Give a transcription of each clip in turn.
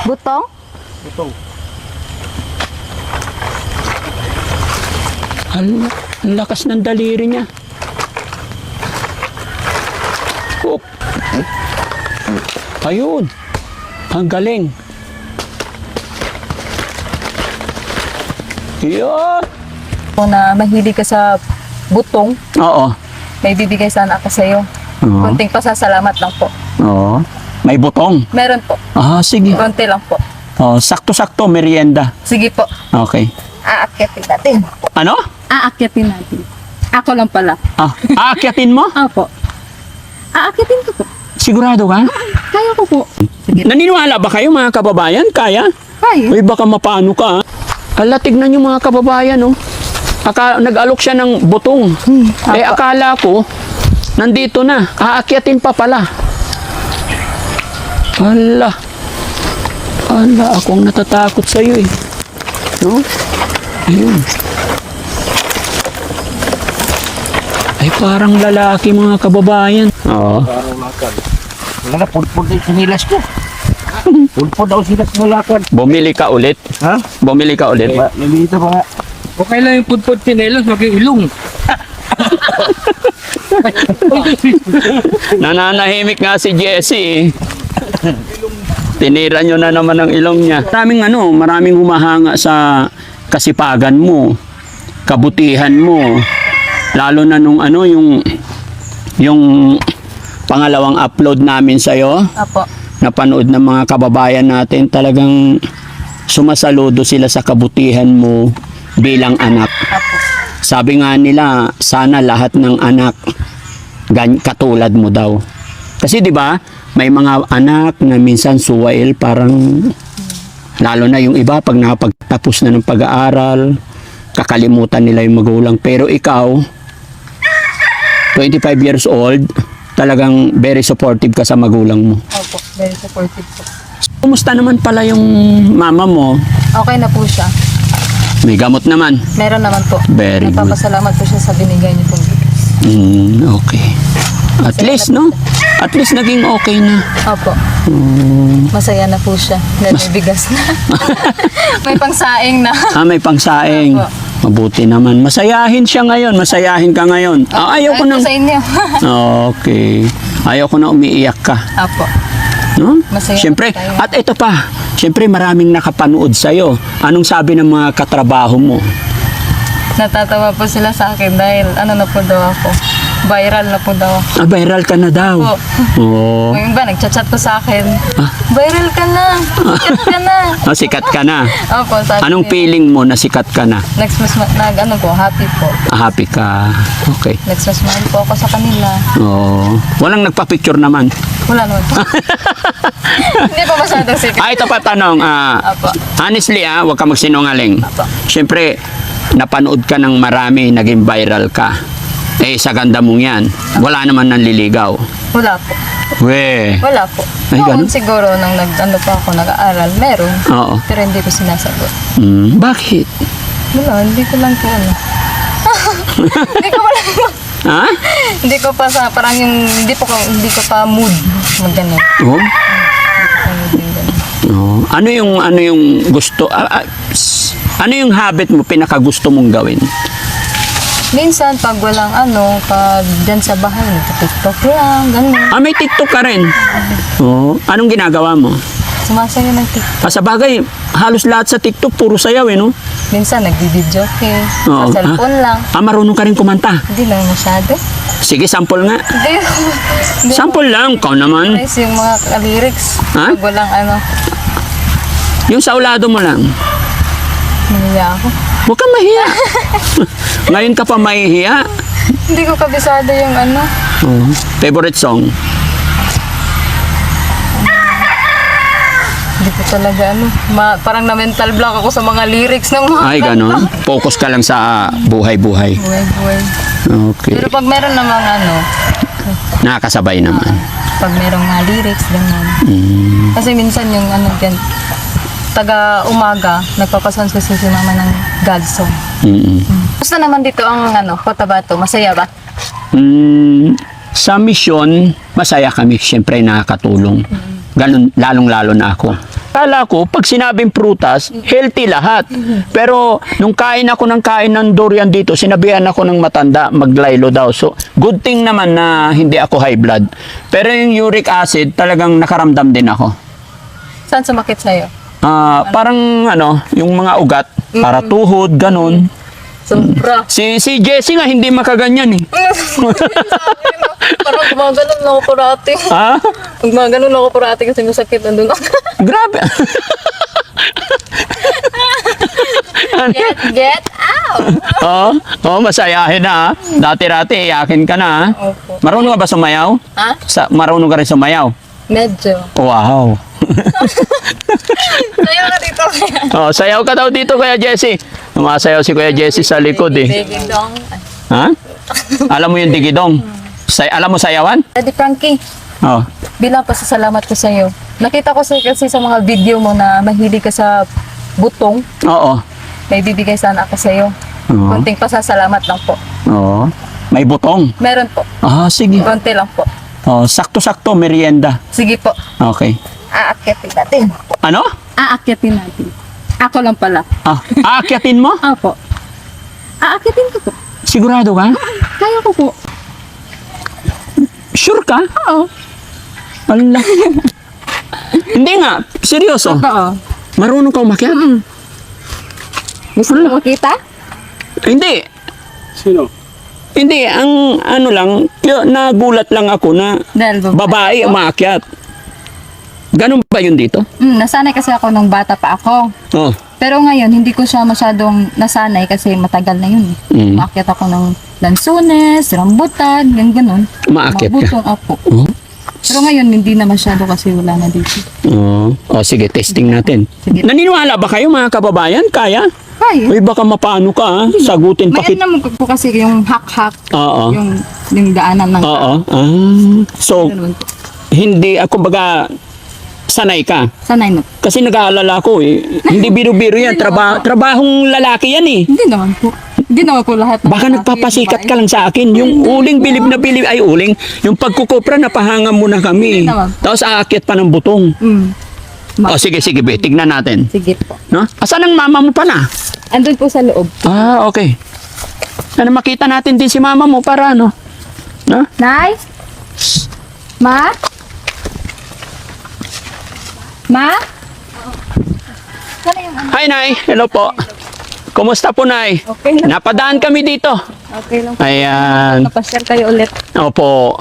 Butong? Butong. Ang lakas ng daliri niya. Oh. Ayun. Ang galing. Yan. Kung na mahilig ka sa butong, Oo. may bibigay sana ako sa iyo. Oo. Konting pasasalamat lang po. Oo. May butong. Meron po. Ah, sige. Konti lang po. Oh, sakto-sakto, merienda. Sige po. Okay. Aakyatin natin. Ano? Aakyatin natin. Ako lang pala. Ah, aakyatin mo? Opo. Aakyatin ko po. Sigurado ka? Kaya ko po. Sige. Naniniwala ba kayo mga kababayan? Kaya? Kaya. Uy, baka mapano ka. Ala, tignan nyo mga kababayan, oh. Nag-alok siya ng butong. Akala ko, nandito na. Aakyatin pa pala. Ala. Ala, akong natatakot sa'yo eh. No? Ayun. Ay, parang lalaki mga kababayan. Oo. Parang lakad. Wala na, pulpul din sinilas ko. Pulpul daw silas mo lakad. Bumili ka ulit. Ha? Bumili ka ulit. Nalito pa nga. Okay lang yung pudpud chinelas, mag-iilong. Nananahimik nga si Jessie. Tinira nyo na naman ang ilong niya. Maraming humahanga sa kasipagan mo, kabutihan mo. Lalo na nung yung pangalawang upload namin sa'yo, Opo. napanood ng mga kababayan natin, talagang sumasaludo sila sa kabutihan mo bilang anak. Opo. Sabi nga nila, sana lahat ng anak katulad mo daw. Kasi 'di ba, may mga anak na minsan suwail, parang lalo na yung iba pag nakapagtapos na ng pag-aaral, kakalimutan nila yung magulang. Pero ikaw, 25 years old, talagang very supportive ka sa magulang mo. Opo. Very supportive po. Kumusta naman pala yung mama mo? Okay na po siya. May gamot naman. Meron naman po. Very good. Nagpapasalamat po siya sa binigay niyo pong bigas. Okay. At least, no? At least naging okay na. Opo. Masaya na po siya. Dahil may bigas na. May pangsaing na. May pangsaing. Opo. Mabuti naman. Masayahin siya ngayon. Masayahin ka ngayon. Ayaw ko Ayun nang... po sa inyo. Okay. Ayaw ko na umiiyak ka. Opo. No? Masaya Siyempre, na tayo. at ito pa. Siyempre, maraming nakapanood sa'yo. Anong sabi ng mga katrabaho mo? Natatawa po sila sa akin dahil na po daw ako. Viral na po daw ako. Viral ka na daw. Opo. Oo. Yung iba, nagchat-chat po sa akin. Ah. Viral ka na. Sikat ka na. Sikat ka na. Opo, sabi Anong niya. feeling mo na sikat ka na? Happy po. Happy ka. Okay. Nagsusmile po ako sa kanila. Oo. Walang nagpa-picture naman. Wala naman po. Hindi po masyadong sikat. Ito pa tanong. Apo. Honestly, huwag ka magsinungaling. Apo. Siyempre, napanood ka ng marami, naging viral ka. Sa ganda mong yan, wala naman nanliligaw. Wala po. We. Wala po. Ay, Noon ganun? siguro nang pa ako nag-aaral, meron. Oo. Pero hindi ko sinasagot. Bakit? Wala, hindi ko lang po ano. Hindi ko wala. Ha? Hindi ko pa sa parang yung hindi ko pa mood magganun. Oh? Hindi ko ganun. Oh. Ano yung gusto? Ano yung habit mo pinakagusto mong gawin? Minsan pag walang pag dyan sa bahay, nagka-TikTok lang, ganun. May TikTok ka rin. Oh. Anong ginagawa mo? Sumasayo ng TikTok. Sa bagay, halos lahat sa TikTok puro sayaw no? Minsan nagdi-video Oo. sa cellphone lang. Marunong ka rin kumanta. Hindi lang masyado. Sige, sample nga. Hindi. Sample lang, ikaw naman. Nice yung mga lyrics. Ha? Pag walang Yung saulado mo lang. nahiya ako. Huwag kang mahiya. Ngayon ka pa mahihiya. Hindi ko kabisado yung Oh. Favorite song? Hindi ko talaga parang na-mental block ako sa mga lyrics ng mga Ay, ganon. Focus ka lang sa buhay-buhay. buhay. Okay. Pero pag meron namang Nakakasabay naman. pag merong mga lyrics, ganun. Kasi minsan yung dyan, taga-umaga, nagpapasounds kasi si mama ng God song. Gusto naman dito ang Cotabato, masaya ba? Sa mission, masaya kami. Siyempre, nakakatulong. Ganun, lalong-lalo na ako. Kala ko, pag sinabing prutas, healthy lahat. Pero, nung kain ako ng durian dito, sinabihan ako ng matanda, maglaylo daw. So, good thing naman na hindi ako high blood. Pero yung uric acid, talagang nakaramdam din ako. Saan sumakit sa'yo? Parang, yung mga ugat, para tuhod, ganun. Sobra. Si Jessie nga, hindi makaganyan eh. Parang gumaganon ako parati. Ha? Gumaganon ako parati kasi masakit nandun ako. Grabe. Get out! Masayahin na ha. Dati-rati, iyakin ka na ha. Opo. Marunong ka ba sumayaw? Ha? Marunong ka rin sumayaw? Medyo. Wow. Sayo ka dito kaya. Sayaw ka daw dito Kuya Jessie. Sumasayaw si Kuya Jessie sa likod eh. Digidong. Ha? Alam mo yung digidong? Alam mo sayawan? Daddy Frankie, Oh. bilang pasasalamat ko sa'yo. Nakita ko kasi sa mga video mo na mahilig ka sa butong. Oo. May bibigay sana ako sa'yo. Oo. Konting pasasalamat lang po. Oo. May butong. Meron po. Sige. Konti lang po. Sakto-sakto, merienda. Sige po. Okay. Aakyatin natin. Ano? Aakyatin natin. Ako lang pala. Aakyatin mo? Opo. Aakyatin ko po. Sigurado ka? Kaya ko po. Sure ka? Oo. Wala. Hindi nga, seryoso. Oo. Marunong ka umakyat? Gusto mo makita? Hindi. Sino? Hindi, ang nagulat lang ako na Dahil babae umakyat. Ganun ba yun dito? Nasanay kasi ako nung bata pa ako. Oh. Pero ngayon, hindi ko siya masyadong nasanay kasi matagal na yun. Umakyat ako ng lansunes, rambutan, ganun. Umaakyat ka? Mabutong ako. Oh. Pero ngayon, hindi na masyado kasi wala na dito. Sige, testing natin. Sige. Naniniwala ba kayo mga kababayan? Kaya? Kaya. Uy, baka mapano ka ha? Sagutin pa Mayroon kita. naman po kasi yung hak-hak. Oo. Yung daanan ng Oo. So, Ganun po. hindi ako baga sanay ka. Sanay na. Kasi nag-aalala ko eh. Hindi biro-biro yan. Trabahong lalaki yan eh. Hindi naman po. Hindi naman po lahat. ng Baka lalaki, nagpapasikat babae. ka lang sa akin. Yung uling, bilib na bilib. Ay, uling. Yung pagkukupra, napahanga mo na kami. Hindi naman. Tapos aakyat pa ng butong. Sige. Sige, be. Tignan natin. Sige po. No? Asan ang mama mo pala? Andun po sa loob. Okay. Sana makita natin din si mama mo para ano. No? Nay? Ma? Ma? Sana yung ano? Hi, Nay. Hello po. Kumusta po, Nay? Okay lang. Napadaan kami dito. Okay lang. Ayan. Kapashare kayo ulit. Opo.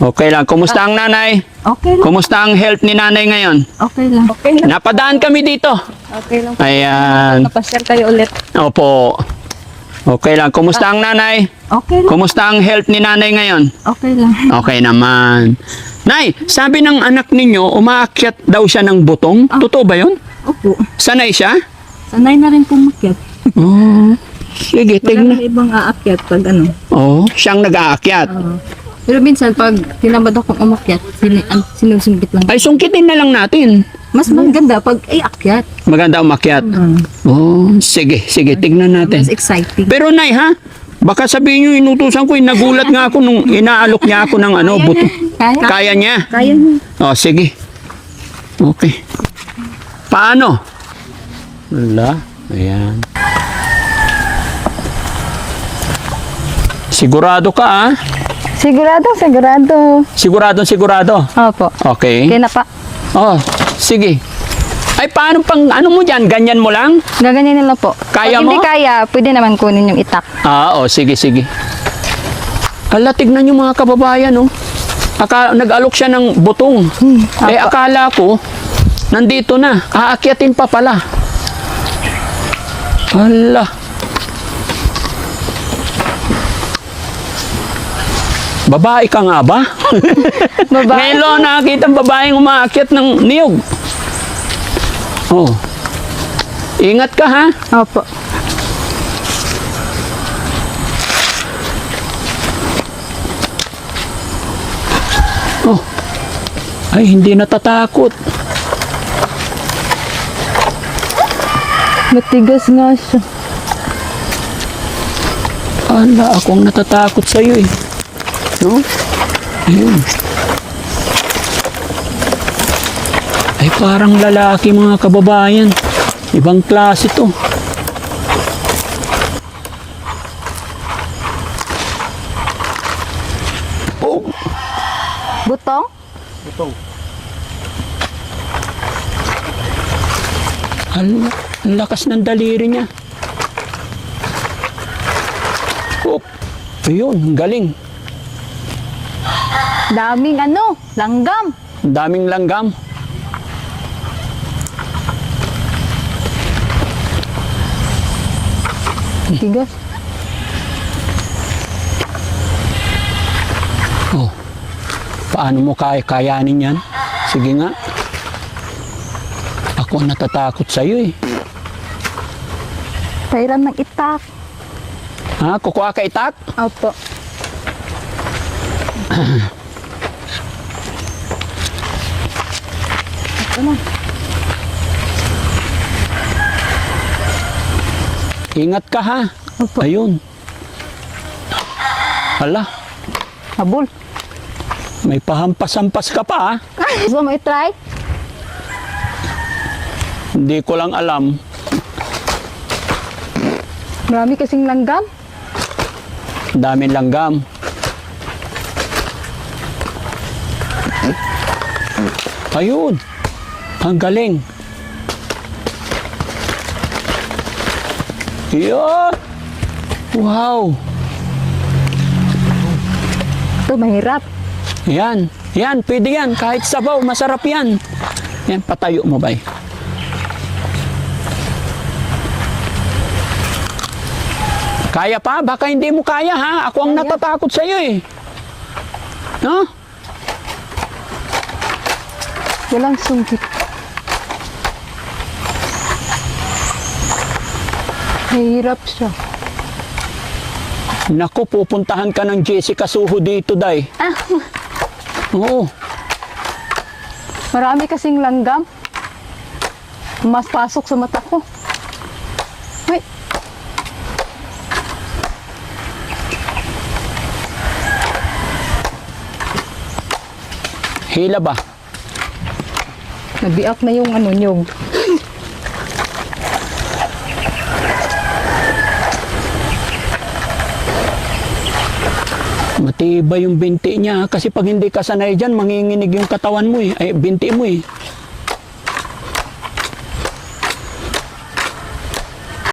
Okay lang. Kumusta ang nanay? Okay lang. Kumusta ang health ni nanay ngayon? Okay lang. Okay lang. Napadaan kami dito. Okay lang. Ayan. Kapashare kayo ulit. Opo. Okay lang. Kumusta ang nanay? Okay lang. Kumusta ang health ni nanay ngayon? Okay lang. Okay naman. Nay, sabi ng anak ninyo, umaakyat daw siya ng butong. Totoo ba yun? Opo. Sanay siya? Sanay na rin pumakyat. Sige, Wala tignan. na ibang aakyat pag ano. Siyang nag-aakyat. Pero minsan pag tinamad akong umakyat, sinusumbit lang. Ay, sungkitin na lang natin. Mas maganda pag ay akyat. Maganda umakyat. Sige, tignan natin. Mas exciting. Pero Nay ha, baka sabihin nyo inutusan ko, nagulat nga ako nung inaalok niya ako ng buto. Kaya? Kaya niya? Kaya niya. Sige. Okay. Paano? Wala. Ayan. Sigurado ka ah? Sigurado. Sigurado. Opo. Okay. Okay na pa. Sige. Ay, paano pang, ano mo dyan? Ganyan mo lang? Gaganyan lang po. Kaya pag mo? hindi kaya, pwede naman kunin yung itak. Sige. Ala, tignan nyo mga kababayan, oh. Nag-alok siya ng butong. Akala ko, nandito na. Aakyatin pa pala. Ala. Babae ka nga ba? Babae? Ngayon lang nakakita ang babaeng umaakyat ng niyog. Ingat ka ha. Opo. Ay, hindi natatakot. Matigas nga siya. Ala, akong natatakot sa'yo eh. No? Ayun. Ay, parang lalaki mga kababayan. Ibang klase to. Oh, Butong? ang lakas ng daliri niya. Oh, ayun, galing. Daming ano, langgam. Ang daming langgam. Tigas. Oh, paano mo kayanin yan? Sige nga. Ako ang natatakot sa'yo eh. Pairan ng itak. Ha? Kukuha ka itak? Opo. Ano? Ingat ka ha. Opo. Ayun. Hala, Habol. may pahampas-hampas ka pa ha. Gusto mo i-try? Hindi ko lang alam. Marami kasing langgam. Ang daming langgam. Ayun. Ang galing. Yun. Wow. Ito, mahirap. Yan. Yan, pwede yan. Kahit sabaw, masarap yan. Yan, patayo mo ba? Kaya pa? Baka hindi mo kaya ha. Ako ang Kaya. natatakot sa iyo eh. No? Walang sungkit. Mahirap siya. Naku, pupuntahan ka ng Jessica Suho dito, day. Ah, Oo. marami kasing langgam. Mas pasok sa mata ko. Ay, Hila ba? nabiak na yung ano, nyog. Matibay yung binti niya. Kasi pag hindi ka sanay dyan, manginginig yung katawan mo eh. Ay, binti mo eh.